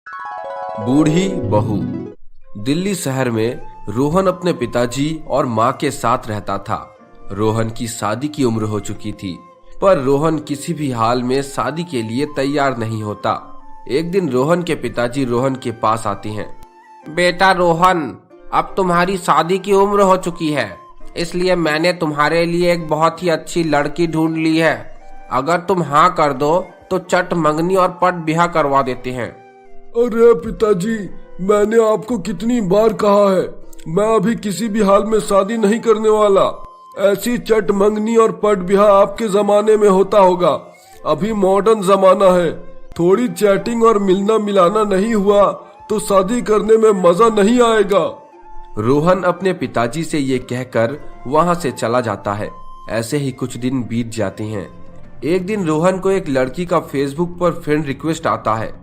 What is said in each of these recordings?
बूढ़ी बहू। दिल्ली शहर में रोहन अपने पिताजी और माँ के साथ रहता था। रोहन की शादी की उम्र हो चुकी थी, पर रोहन किसी भी हाल में शादी के लिए तैयार नहीं होता। एक दिन रोहन के पिताजी रोहन के पास आते हैं। बेटा रोहन, अब तुम्हारी शादी की उम्र हो चुकी है, इसलिए मैंने तुम्हारे लिए एक बहुत ही अच्छी लड़की ढूंढ ली है। अगर तुम हाँ कर दो तो चट मंगनी और पट ब्याह करवा देते हैं। अरे पिताजी, मैंने आपको कितनी बार कहा है, मैं अभी किसी भी हाल में शादी नहीं करने वाला। ऐसी चट मंगनी और पट ब्याह आपके जमाने में होता होगा, अभी मॉडर्न जमाना है। थोड़ी चैटिंग और मिलना मिलाना नहीं हुआ तो शादी करने में मजा नहीं आएगा। रोहन अपने पिताजी से ये कहकर वहाँ से चला जाता है। ऐसे ही कुछ दिन बीत जाते हैं। एक दिन रोहन को एक लड़की का फेसबुक पर फ्रेंड रिक्वेस्ट आता है।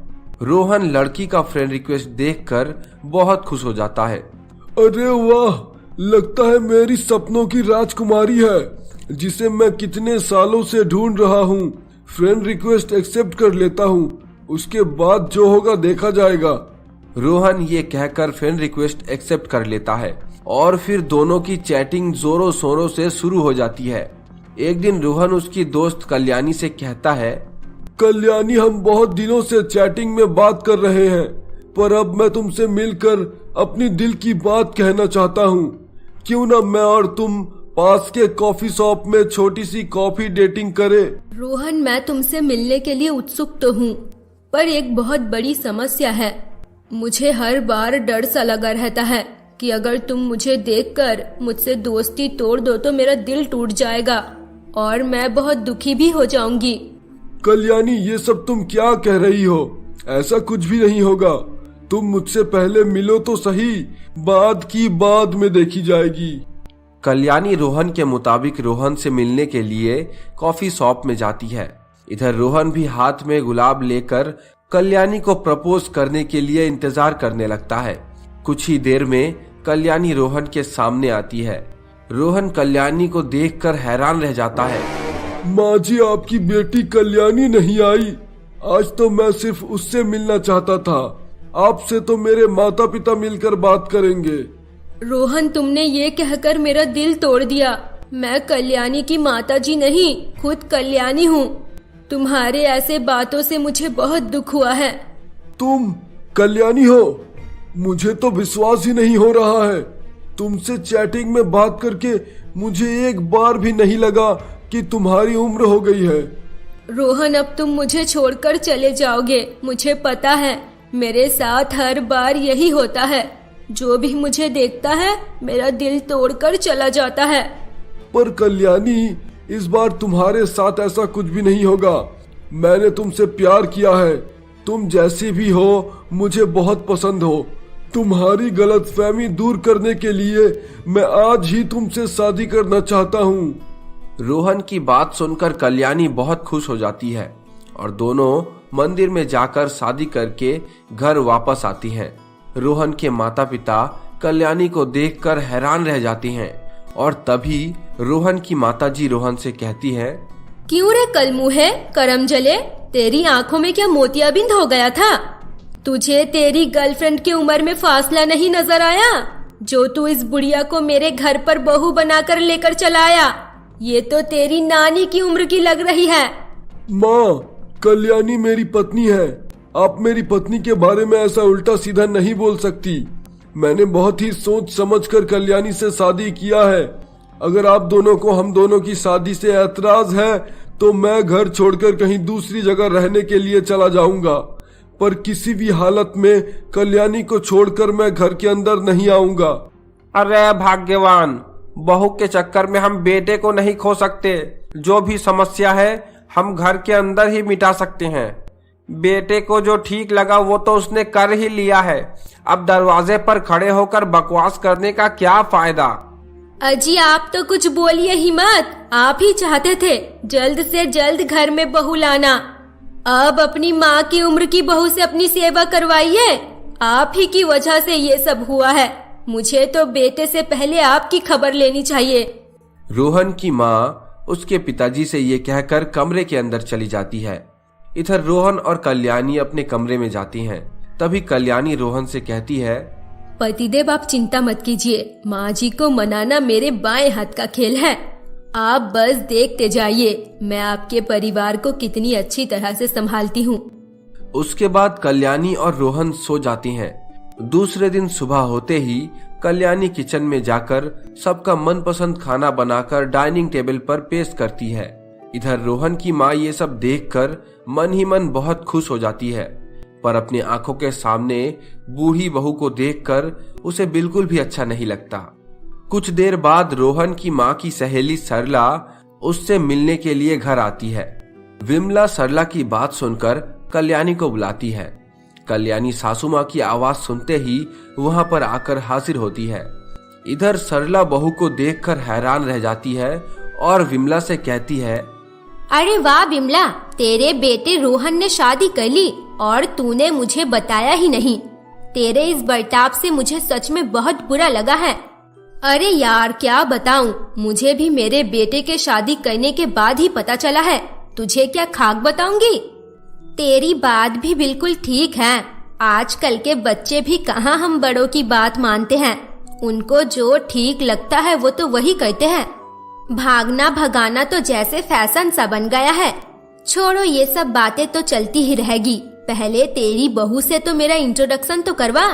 रोहन लड़की का फ्रेंड रिक्वेस्ट देखकर बहुत खुश हो जाता है। अरे वाह, लगता है मेरी सपनों की राजकुमारी है, जिसे मैं कितने सालों से ढूंढ रहा हूँ। फ्रेंड रिक्वेस्ट एक्सेप्ट कर लेता हूँ, उसके बाद जो होगा देखा जाएगा। रोहन ये कहकर फ्रेंड रिक्वेस्ट एक्सेप्ट कर लेता है और फिर दोनों की चैटिंग जोरों शोरों से शुरू हो जाती है। एक दिन रोहन उसकी दोस्त कल्याणी से कहता है, कल्याणी, हम बहुत दिनों से चैटिंग में बात कर रहे हैं, पर अब मैं तुमसे मिलकर अपनी दिल की बात कहना चाहता हूँ। क्यों ना मैं और तुम पास के कॉफी शॉप में छोटी सी कॉफी डेटिंग करें। रोहन, मैं तुमसे मिलने के लिए उत्सुक तो हूँ, पर एक बहुत बड़ी समस्या है। मुझे हर बार डर सा लगा रहता है कि अगर तुम मुझे देखकर मुझसे दोस्ती तोड़ दो तो मेरा दिल टूट जाएगा और मैं बहुत दुखी भी हो जाऊंगी। कल्याणी, ये सब तुम क्या कह रही हो? ऐसा कुछ भी नहीं होगा। तुम मुझसे पहले मिलो तो सही, बाद की बाद में देखी जाएगी। कल्याणी रोहन के मुताबिक रोहन से मिलने के लिए कॉफी शॉप में जाती है। इधर रोहन भी हाथ में गुलाब लेकर कल्याणी को प्रपोज करने के लिए इंतजार करने लगता है। कुछ ही देर में कल्याणी रोहन के सामने आती है। रोहन कल्याणी को देखकर हैरान रह जाता है। माँ जी, आपकी बेटी कल्याणी नहीं आई। आज तो मैं सिर्फ उससे मिलना चाहता था, आपसे तो मेरे माता पिता मिलकर बात करेंगे। रोहन, तुमने ये कहकर मेरा दिल तोड़ दिया। मैं कल्याणी की माताजी नहीं, खुद कल्याणी हूँ। तुम्हारे ऐसे बातों से मुझे बहुत दुख हुआ है। तुम कल्याणी हो? मुझे तो विश्वास ही नहीं हो रहा है। तुमसे चैटिंग में बात करके मुझे एक बार भी नहीं लगा कि तुम्हारी उम्र हो गई है। रोहन, अब तुम मुझे छोड़कर चले जाओगे। मुझे पता है, मेरे साथ हर बार यही होता है। जो भी मुझे देखता है मेरा दिल तोड़कर चला जाता है। पर कल्याणी, इस बार तुम्हारे साथ ऐसा कुछ भी नहीं होगा। मैंने तुमसे प्यार किया है। तुम जैसी भी हो मुझे बहुत पसंद हो। तुम्हारी गलतफहमी दूर करने के लिए मैं आज ही तुमसे शादी करना चाहता हूँ। रोहन की बात सुनकर कल्याणी बहुत खुश हो जाती है और दोनों मंदिर में जाकर शादी करके घर वापस आती हैं। रोहन के माता पिता कल्याणी को देखकर हैरान रह जाते हैं और तभी रोहन की माताजी रोहन से कहती है, क्यों रे कलमुहे, करम जले, तेरी आंखों में क्या मोतियाबिंद हो गया था? तुझे तेरी गर्लफ्रेंड की उम्र में फासला नहीं नजर आया जो तू इस बुढ़िया को मेरे घर पर बहू बनाकर लेकर चला आया? ये तो तेरी नानी की उम्र की लग रही है। माँ, कल्याणी मेरी पत्नी है। आप मेरी पत्नी के बारे में ऐसा उल्टा सीधा नहीं बोल सकती। मैंने बहुत ही सोच समझकर कल्याणी से शादी किया है। अगर आप दोनों को हम दोनों की शादी से ऐतराज है तो मैं घर छोड़कर कहीं दूसरी जगह रहने के लिए चला जाऊंगा, पर किसी भी हालत में कल्याणी को छोड़कर मैं घर के अंदर नहीं आऊंगा। अरे भाग्यवान, बहू के चक्कर में हम बेटे को नहीं खो सकते। जो भी समस्या है हम घर के अंदर ही मिटा सकते हैं। बेटे को जो ठीक लगा वो तो उसने कर ही लिया है। अब दरवाजे पर खड़े होकर बकवास करने का क्या फायदा? अजी, आप तो कुछ बोलिए ही मत। आप ही चाहते थे जल्द से जल्द घर में बहू लाना। अब अपनी माँ की उम्र की बहू से अपनी सेवा करवाइए। आप ही की वजह से ये सब हुआ है। मुझे तो बेटे से पहले आपकी खबर लेनी चाहिए। रोहन की माँ उसके पिताजी से ये कहकर कमरे के अंदर चली जाती है। इधर रोहन और कल्याणी अपने कमरे में जाती हैं। तभी कल्याणी रोहन से कहती है, पतिदेव आप चिंता मत कीजिए, माँ जी को मनाना मेरे बाएं हाथ का खेल है। आप बस देखते जाइए मैं आपके परिवार को कितनी अच्छी तरह से संभालती हूँ। उसके बाद कल्याणी और रोहन सो जाते हैं। दूसरे दिन सुबह होते ही कल्याणी किचन में जाकर सबका मनपसंद खाना बनाकर डाइनिंग टेबल पर पेश करती है। इधर रोहन की माँ ये सब देखकर मन ही मन बहुत खुश हो जाती है, पर अपनी आंखों के सामने बूढ़ी बहू को देखकर उसे बिल्कुल भी अच्छा नहीं लगता। कुछ देर बाद रोहन की माँ की सहेली सरला उससे मिलने के लिए घर आती है। विमला सरला की बात सुनकर कल्याणी को बुलाती है। कल्याणी सासू माँ की आवाज सुनते ही वहां पर आकर हाजिर होती है। इधर सरला बहू को देखकर हैरान रह जाती है और विमला से कहती है, अरे वाह विमला, तेरे बेटे रोहन ने शादी कर ली और तूने मुझे बताया ही नहीं। तेरे इस बर्ताव से मुझे सच में बहुत बुरा लगा है। अरे यार क्या बताऊं, मुझे भी मेरे बेटे के शादी करने के बाद ही पता चला है। तुझे क्या खाक बताऊंगी। तेरी बात भी बिल्कुल ठीक है। आजकल के बच्चे भी कहाँ हम बड़ों की बात मानते हैं। उनको जो ठीक लगता है वो तो वही करते हैं। भागना भगाना तो जैसे फैशन सा बन गया है। छोड़ो ये सब बातें तो चलती ही रहेगी। पहले तेरी बहू से तो मेरा इंट्रोडक्शन तो करवा।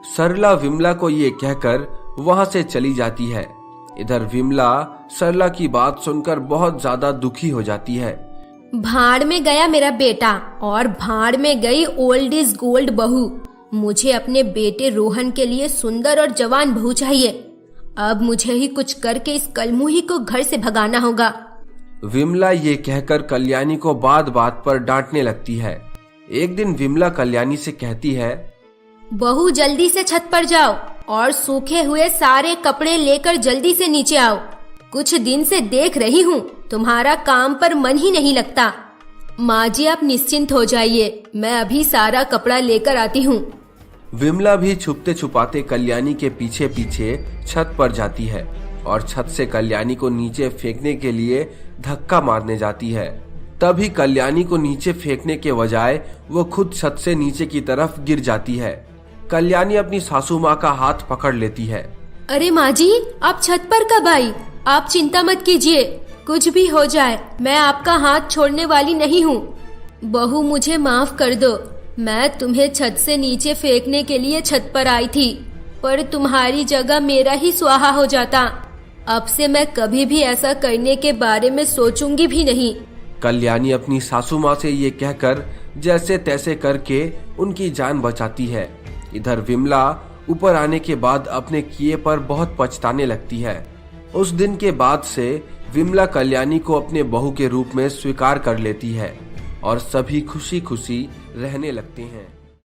सरला विमला को ये कहकर वहां से चली जाती है। इधर विमला सरला की बात सुनकर बहुत ज्यादा दुखी हो जाती है। भाड़ में गया मेरा बेटा और भाड़ में गई ओल्ड इज गोल्ड बहू। मुझे अपने बेटे रोहन के लिए सुंदर और जवान बहू चाहिए। अब मुझे ही कुछ करके इस कलमुही को घर से भगाना होगा। विमला ये कहकर कल्याणी को बात बात पर डांटने लगती है। एक दिन विमला कल्याणी से कहती है, बहू जल्दी से छत पर जाओ और सूखे हुए सारे कपड़े लेकर जल्दी से नीचे आओ। कुछ दिन से देख रही हूँ तुम्हारा काम पर मन ही नहीं लगता। माँ जी आप निश्चिंत हो जाइए, मैं अभी सारा कपड़ा लेकर आती हूँ। विमला भी छुपते छुपाते कल्याणी के पीछे पीछे छत पर जाती है और छत से कल्याणी को नीचे फेंकने के लिए धक्का मारने जाती है। तभी कल्याणी को नीचे फेंकने के बजाय वो खुद छत से नीचे की तरफ गिर जाती है। कल्याणी अपनी सासू माँ का हाथ पकड़ लेती है। अरे माँ जी आप छत पर कब आई? आप चिंता मत कीजिए, कुछ भी हो जाए मैं आपका हाथ छोड़ने वाली नहीं हूँ। बहू मुझे माफ कर दो, मैं तुम्हें छत से नीचे फेंकने के लिए छत पर आई थी, पर तुम्हारी जगह मेरा ही स्वाहा हो जाता। अब से मैं कभी भी ऐसा करने के बारे में सोचूंगी भी नहीं। कल्याणी अपनी सासू माँ से ये कहकर जैसे तैसे करके उनकी जान बचाती है। इधर विमला ऊपर आने के बाद अपने किए पर बहुत पछताने लगती है। उस दिन के बाद से विमला कल्याणी को अपने बहू के रूप में स्वीकार कर लेती है और सभी खुशी खुशी रहने लगते हैं।